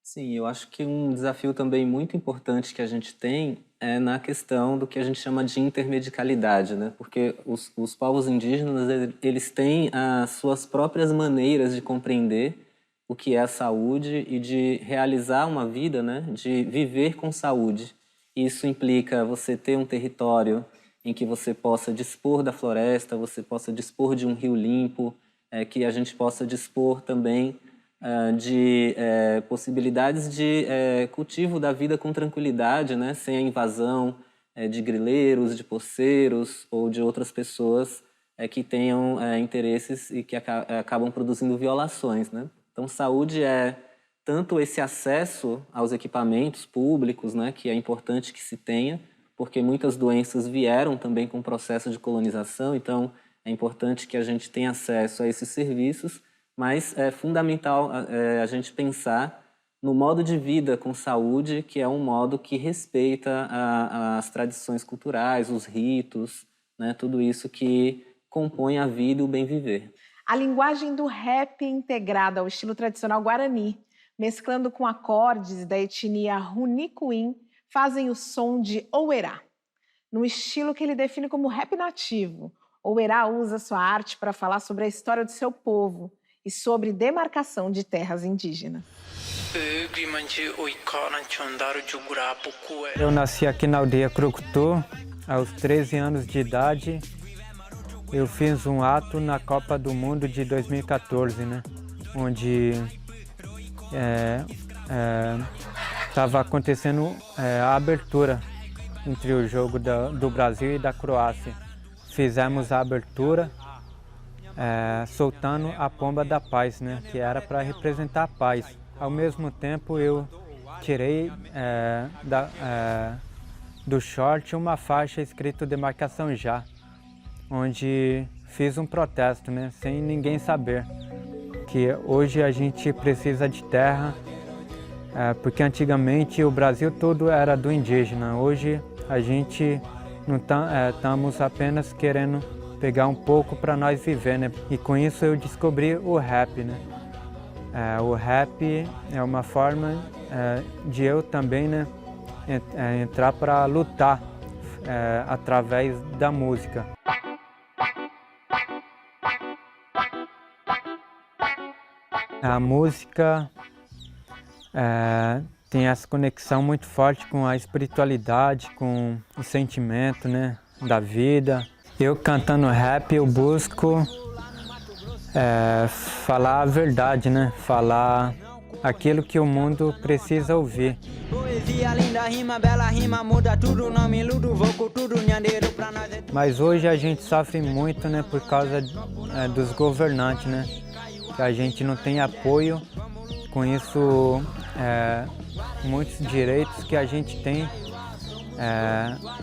Sim, eu acho que um desafio também muito importante que a gente tem é na questão do que a gente chama de intermedicalidade, né? Porque os povos indígenas, eles têm as suas próprias maneiras de compreender o que é a saúde e de realizar uma vida, né? De viver com saúde. Isso implica você ter um território em que você possa dispor da floresta, você possa dispor de um rio limpo, que a gente possa dispor também de possibilidades de cultivo da vida com tranquilidade, né? Sem a invasão de grileiros, de poceiros ou de outras pessoas que tenham interesses e que acabam produzindo violações, né? Então, saúde é tanto esse acesso aos equipamentos públicos, né, que é importante que se tenha, porque muitas doenças vieram também com o processo de colonização, então é importante que a gente tenha acesso a esses serviços, mas é fundamental a gente pensar no modo de vida com saúde, que é um modo que respeita as tradições culturais, os ritos, né, tudo isso que compõe a vida e o bem viver. A linguagem do rap integrada ao estilo tradicional guarani, mesclando com acordes da etnia Runicuim, fazem o som de Owerá, no estilo que ele define como rap nativo. Owerá usa sua arte para falar sobre a história do seu povo e sobre demarcação de terras indígenas. Eu nasci aqui na aldeia Crucutu, aos 13 anos de idade. Eu fiz um ato na Copa do Mundo de 2014, né? Onde estava acontecendo a abertura entre o jogo do Brasil e da Croácia. Fizemos a abertura soltando a pomba da paz, né? Que era para representar a paz. Ao mesmo tempo, eu tirei do short uma faixa escrito Demarcação Já, onde fiz um protesto, né, sem ninguém saber, que hoje a gente precisa de terra, porque antigamente o Brasil todo era do indígena. Hoje a gente não estamos apenas querendo pegar um pouco para nós viver, né? E com isso eu descobri o rap, né? O rap é uma forma de eu também, né, entrar para lutar através da música. A música tem essa conexão muito forte com a espiritualidade, com o sentimento, né, da vida. Eu cantando rap, eu busco falar a verdade, né? Falar aquilo que o mundo precisa ouvir. Mas hoje a gente sofre muito, né, por causa dos governantes, né? Que a gente não tem apoio, com isso muitos direitos que a gente tem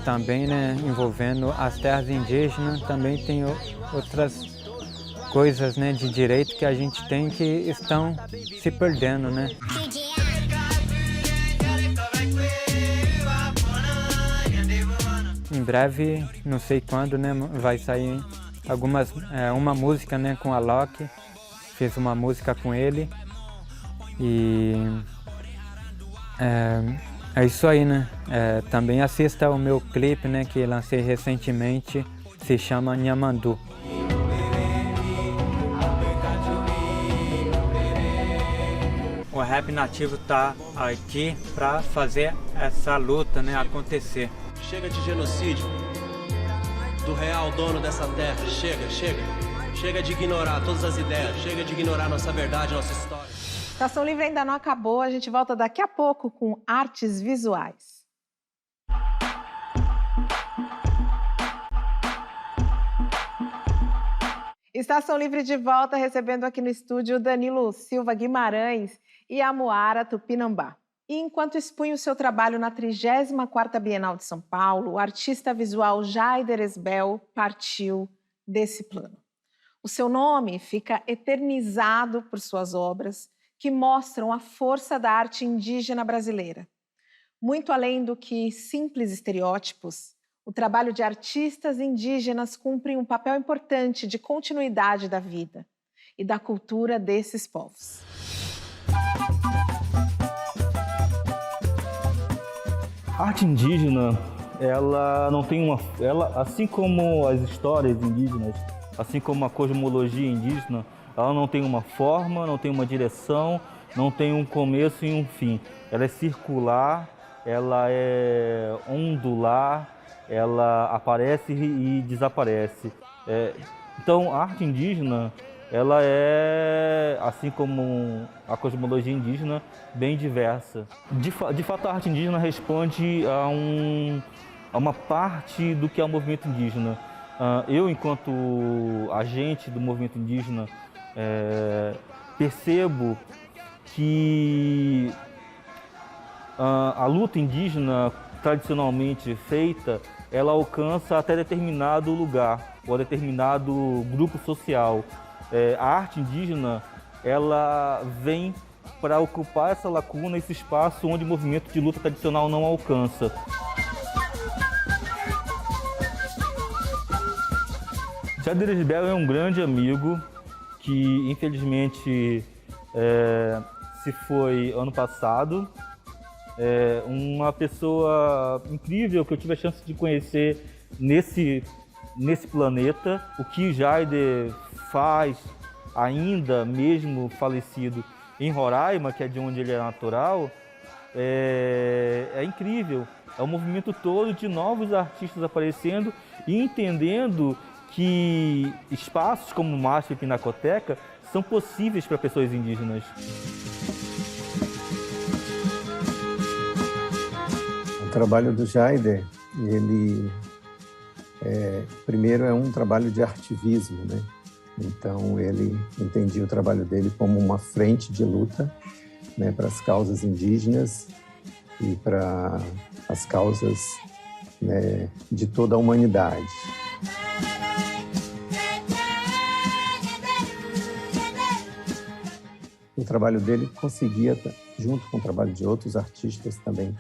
também, né, envolvendo as terras indígenas, também tem outras coisas, né, de direito que a gente tem que estão se perdendo, né? Em breve, não sei quando, né, vai sair uma música, né, com a Loki. Fiz uma música com ele e é isso aí, né? Também assista o meu clipe, né, que lancei recentemente, se chama Nhamandu. O rap nativo está aqui para fazer essa luta, né, acontecer. Chega de genocídio do real dono dessa terra. Chega de ignorar todas as ideias. Chega de ignorar nossa verdade, nossa história. Estação Livre ainda não acabou, a gente volta daqui a pouco com artes visuais. Estação Livre de volta, recebendo aqui no estúdio o Danilo Silva Guimarães e a Moara Tupinambá. E enquanto expunha o seu trabalho na 34ª Bienal de São Paulo, o artista visual Jaider Esbel partiu desse plano. O seu nome fica eternizado por suas obras, que mostram a força da arte indígena brasileira. Muito além do que simples estereótipos, o trabalho de artistas indígenas cumpre um papel importante de continuidade da vida e da cultura desses povos. A arte indígena, ela não tem assim como as histórias indígenas, assim como a cosmologia indígena, ela não tem uma forma, não tem uma direção, não tem um começo e um fim. Ela é circular, ela é ondular, ela aparece e desaparece. Então, a arte indígena, ela é, assim como a cosmologia indígena, bem diversa. De fato, a arte indígena responde a uma parte do que é o movimento indígena. Eu, enquanto agente do movimento indígena, percebo que a luta indígena tradicionalmente feita, ela alcança até determinado lugar ou determinado grupo social. A arte indígena, ela vem para ocupar essa lacuna, esse espaço onde o movimento de luta tradicional não alcança. Jair Erisbel é um grande amigo que, infelizmente, se foi ano passado. Uma pessoa incrível que eu tive a chance de conhecer nesse planeta. O que Jair faz, ainda mesmo falecido em Roraima, que é de onde ele é natural, é incrível. É um movimento todo de novos artistas aparecendo e entendendo que espaços como o MASP e Pinacoteca são possíveis para pessoas indígenas. O trabalho do Jair, ele primeiro é um trabalho de artivismo, né? Então ele entendia o trabalho dele como uma frente de luta, né, para as causas indígenas e para as causas, né, de toda a humanidade. O trabalho dele conseguia, junto com o trabalho de outros artistas também,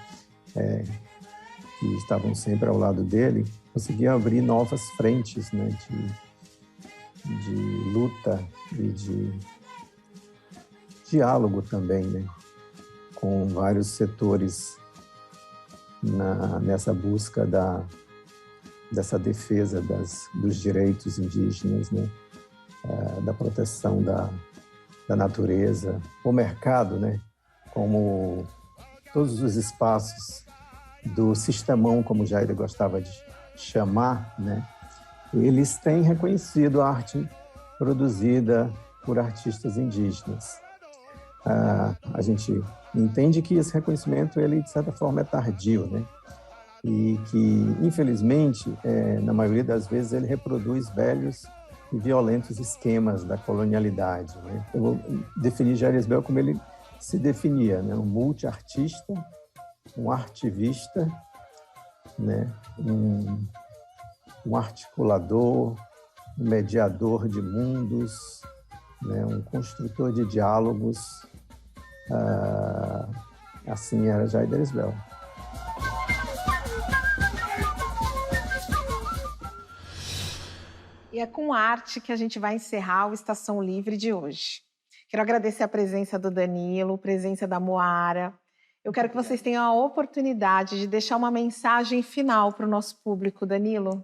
que estavam sempre ao lado dele, conseguia abrir novas frentes, né, de luta e de diálogo também, né, com vários setores nessa busca dessa defesa dos direitos indígenas, né, da proteção da natureza, o mercado, né, como todos os espaços do sistemão, como Jair gostava de chamar, né, eles têm reconhecido a arte produzida por artistas indígenas. A gente entende que esse reconhecimento, ele, de certa forma, é tardio, né, e que, infelizmente, na maioria das vezes, ele reproduz velhos e violentos esquemas da colonialidade, né? Eu vou definir Jair Erisbel como ele se definia, né? Um multiartista, um artivista, né? Um articulador, um mediador de mundos, né? Um construtor de diálogos. Assim era Jair Erisbel. E é com arte que a gente vai encerrar o Estação Livre de hoje. Quero agradecer a presença do Danilo, a presença da Moara. Eu quero que vocês tenham a oportunidade de deixar uma mensagem final para o nosso público. Danilo?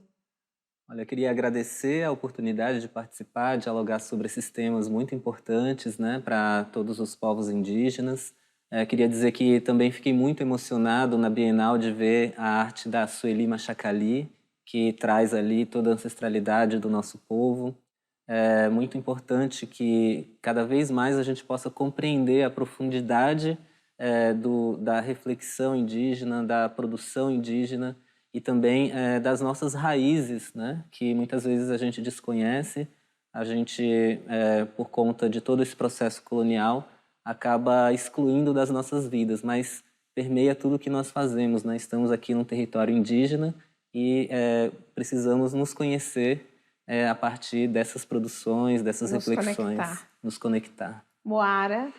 Olha, eu queria agradecer a oportunidade de participar, dialogar sobre esses temas muito importantes, né, para todos os povos indígenas. Queria dizer que também fiquei muito emocionado na Bienal de ver a arte da Sueli Machacali, que traz ali toda a ancestralidade do nosso povo. É muito importante que cada vez mais a gente possa compreender a profundidade da reflexão indígena, da produção indígena e também das nossas raízes, né? Que muitas vezes a gente desconhece, a gente, por conta de todo esse processo colonial, acaba excluindo das nossas vidas, mas permeia tudo que nós fazemos, né? Estamos aqui num território indígena e precisamos nos conhecer a partir dessas produções, dessas reflexões, nos conectar. Moara?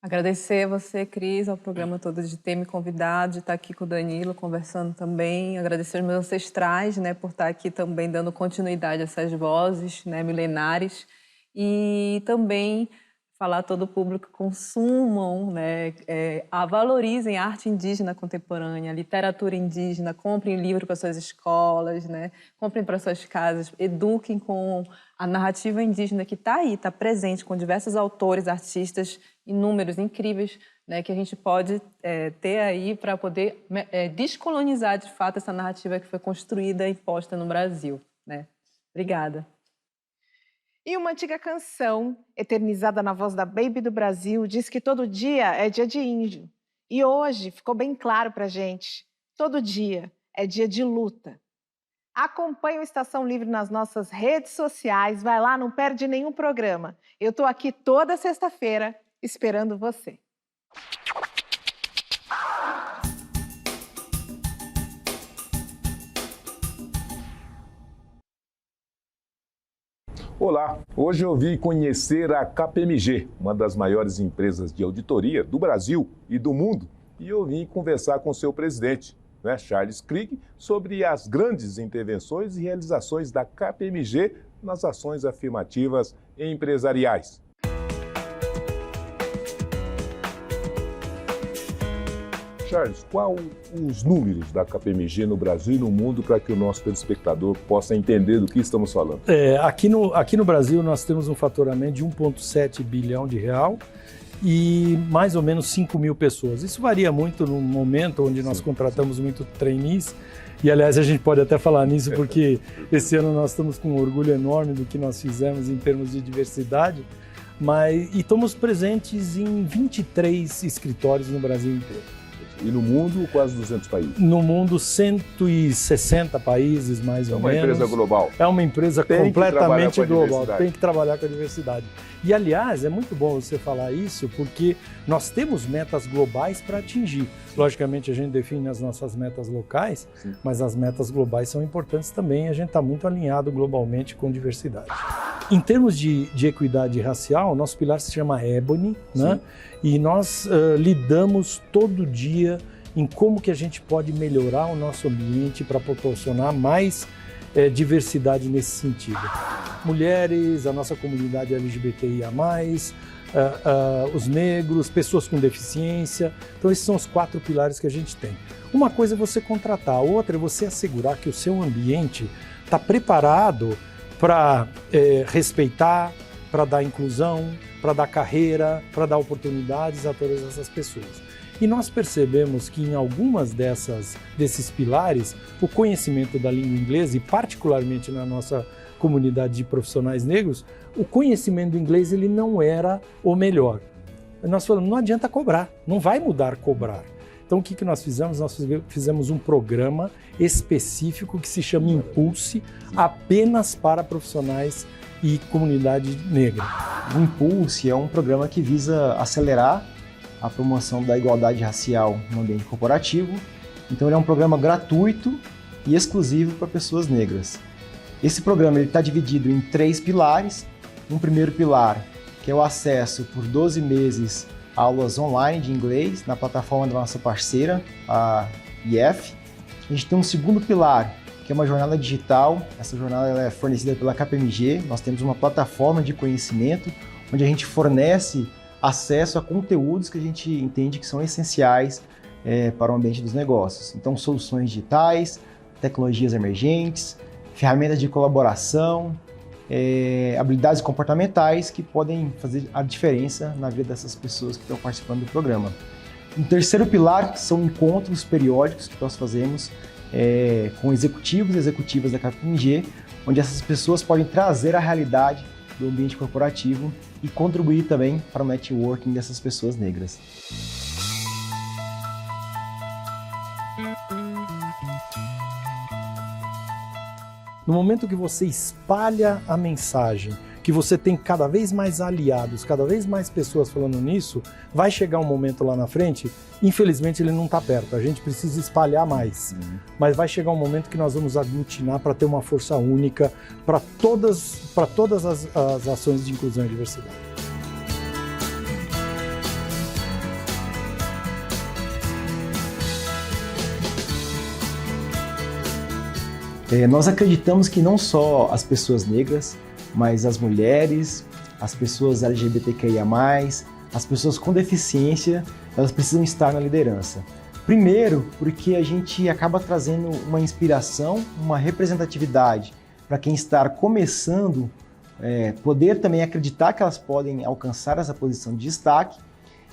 Agradecer a você, Cris, ao programa todo de ter me convidado, de estar aqui com o Danilo, conversando também. Agradecer aos meus ancestrais, né, por estar aqui também dando continuidade a essas vozes, né, milenares. E também falar a todo o público que consumam, né, valorizem a arte indígena contemporânea, a literatura indígena, comprem livro para suas escolas, né, comprem para suas casas, eduquem com a narrativa indígena que está aí, está presente com diversos autores, artistas, inúmeros, incríveis, né, que a gente pode ter aí para poder descolonizar, de fato, essa narrativa que foi construída e imposta no Brasil, né. Obrigada. E uma antiga canção, eternizada na voz da Baby do Brasil, diz que todo dia é dia de índio. E hoje ficou bem claro pra gente, todo dia é dia de luta. Acompanhe o Estação Livre nas nossas redes sociais, vai lá, não perde nenhum programa. Eu tô aqui toda sexta-feira esperando você. Olá, hoje eu vim conhecer a KPMG, uma das maiores empresas de auditoria do Brasil e do mundo, e eu vim conversar com seu presidente, né, Charles Krieg, sobre as grandes intervenções e realizações da KPMG nas ações afirmativas empresariais. Charles, qual os números da KPMG no Brasil e no mundo para que o nosso telespectador possa entender do que estamos falando? Aqui no Brasil nós temos um faturamento de 1,7 bilhão de real e mais ou menos 5 mil pessoas. Isso varia muito no momento onde nós contratamos muito trainees e, aliás, a gente pode até falar nisso porque esse ano nós estamos com um orgulho enorme do que nós fizemos em termos de diversidade, e estamos presentes em 23 escritórios no Brasil inteiro. E no mundo, quase 200 países? No mundo, 160 países, mais ou menos. É uma empresa global. É uma empresa completamente global. Tem que trabalhar com a diversidade. E, aliás, é muito bom você falar isso, porque nós temos metas globais para atingir. Logicamente, a gente define as nossas metas locais, mas as metas globais são importantes também. A gente está muito alinhado globalmente com diversidade. Em termos de equidade racial, nosso pilar se chama Ebony, né? E nós lidamos todo dia em como que a gente pode melhorar o nosso ambiente para proporcionar mais diversidade nesse sentido. Mulheres, a nossa comunidade LGBTIA+, os negros, pessoas com deficiência. Então esses são os 4 pilares que a gente tem. Uma coisa é você contratar, a outra é você assegurar que o seu ambiente está preparado para respeitar, para dar inclusão, para dar carreira, para dar oportunidades a todas essas pessoas. E nós percebemos que em algumas desses pilares, o conhecimento da língua inglesa, e particularmente na nossa comunidade de profissionais negros, o conhecimento do inglês ele não era o melhor. Nós falamos, não adianta cobrar, não vai mudar cobrar. Então o que nós fizemos? Nós fizemos um programa específico que se chama Impulse, apenas para profissionais e comunidade negra. O Impulse é um programa que visa acelerar a promoção da igualdade racial no ambiente corporativo. Então ele é um programa gratuito e exclusivo para pessoas negras. Esse programa está dividido em 3 pilares. Um primeiro pilar, que é o acesso por 12 meses a aulas online de inglês na plataforma da nossa parceira, a IF. A gente tem um segundo pilar, que é uma jornada digital. Essa jornada ela é fornecida pela KPMG. Nós temos uma plataforma de conhecimento onde a gente fornece acesso a conteúdos que a gente entende que são essenciais para o ambiente dos negócios. Então, soluções digitais, tecnologias emergentes, ferramentas de colaboração, habilidades comportamentais que podem fazer a diferença na vida dessas pessoas que estão participando do programa. Um terceiro pilar são encontros periódicos que nós fazemos com executivos e executivas da KPMG, onde essas pessoas podem trazer a realidade do ambiente corporativo e contribuir também para o networking dessas pessoas negras. No momento que você espalha a mensagem, que você tem cada vez mais aliados, cada vez mais pessoas falando nisso, vai chegar um momento lá na frente, infelizmente ele não está perto, a gente precisa espalhar mais, mas vai chegar um momento que nós vamos aglutinar para ter uma força única para todas as ações de inclusão e diversidade. Nós acreditamos que não só as pessoas negras, mas as mulheres, as pessoas LGBTQIA+, as pessoas com deficiência, elas precisam estar na liderança. Primeiro, porque a gente acaba trazendo uma inspiração, uma representatividade para quem está começando, poder também acreditar que elas podem alcançar essa posição de destaque.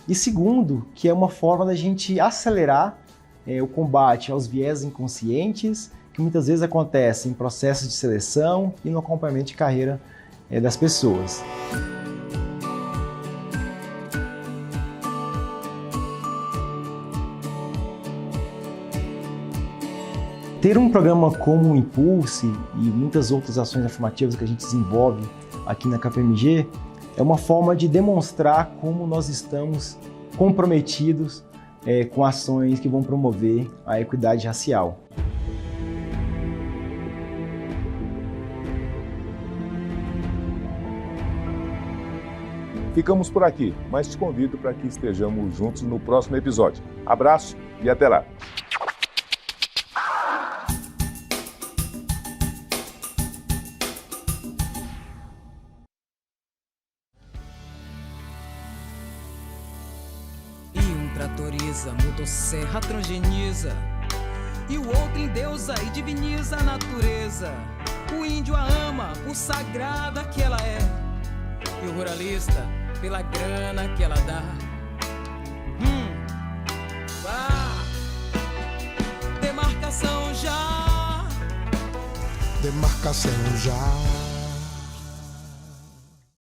E segundo, que é uma forma da gente acelerar o combate aos viés inconscientes, que muitas vezes acontece em processos de seleção e no acompanhamento de carreira das pessoas. Ter um programa como o Impulse e muitas outras ações afirmativas que a gente desenvolve aqui na KPMG é uma forma de demonstrar como nós estamos comprometidos com ações que vão promover a equidade racial. Ficamos por aqui, mas te convido para que estejamos juntos no próximo episódio. Abraço e até lá! Tratoriza, motosserra transgeniza, e o outro endeusa e diviniza a natureza. O índio a ama por sagrada que ela é, e o ruralista pela grana que ela dá. Demarcação já. Demarcação já.